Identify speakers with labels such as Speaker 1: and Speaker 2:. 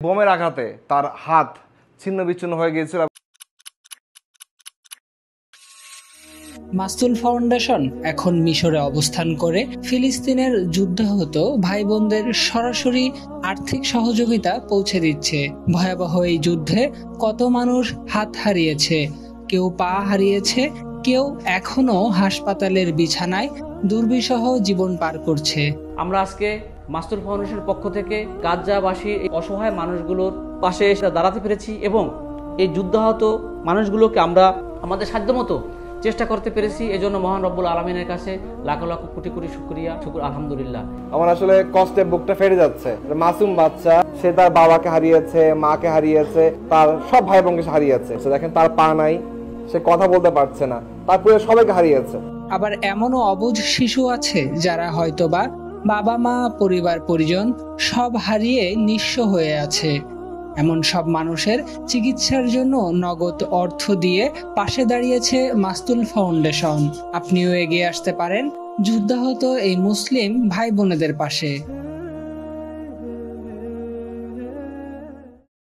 Speaker 1: বোমের আঘাতে তার হাত ছিন্ন বিচ্ছিন্ন হয়ে গিয়েছিল।
Speaker 2: মাসতুল ফাউন্ডেশন এখন মিশরে অবস্থান করে ফিলিস্তিনের যুদ্ধাহত ভাই বোনদের সরাসরি আর্থিক সহযোগিতা পৌঁছে দিচ্ছে। ভয়াবহ এই যুদ্ধে কত মানুষ হাত হারিয়েছে, কেউ পা হারিয়েছে, কেউ এখনো হাসপাতালের বিছানায় দুর্বিষহ জীবন পার করছে।
Speaker 3: আমরা আজকে মাসতুল ফাউন্ডেশনের পক্ষ থেকে গাজাবাসী অসহায় মানুষগুলোর পাশে এসে দাঁড়াতে পেরেছি এবং এই যুদ্ধাহত মানুষগুলোকে আমরা আমাদের সাধ্যমতো চেষ্টা করতে পেরেছি। এজন্য মহান রব্বুল আলামিনের কাছে লাখ লাখ কোটি কোটি শুকরিয়া, আলহামদুলিল্লাহ।
Speaker 1: আমার আসলে কষ্টে বুকটা ফেটে যাচ্ছে। মাসুম বাচ্চা, সে তার বাবাকে হারিয়েছে, মাকে হারিয়েছে, তার সব ভাই বোনকে হারিয়েছে। দেখেন তার পা নাই, সে কথা বলতে পারছে না, তারপরে সবাইকে হারিয়েছে।
Speaker 2: আবার এমনও অবুঝ শিশু আছে যারা হয়তোবা বাবা মা, পরিবার পরিজন সব হারিয়ে নিঃস্ব হয়ে আছে। এমন সব মানুষের চিকিৎসার জন্য নগদ অর্থ দিয়ে পাশে দাঁড়িয়েছে মাসতুল ফাউন্ডেশন। আপনিও এগিয়ে আসতে পারেন যুদ্ধাহত এই মুসলিম ভাই বোনেদের পাশে।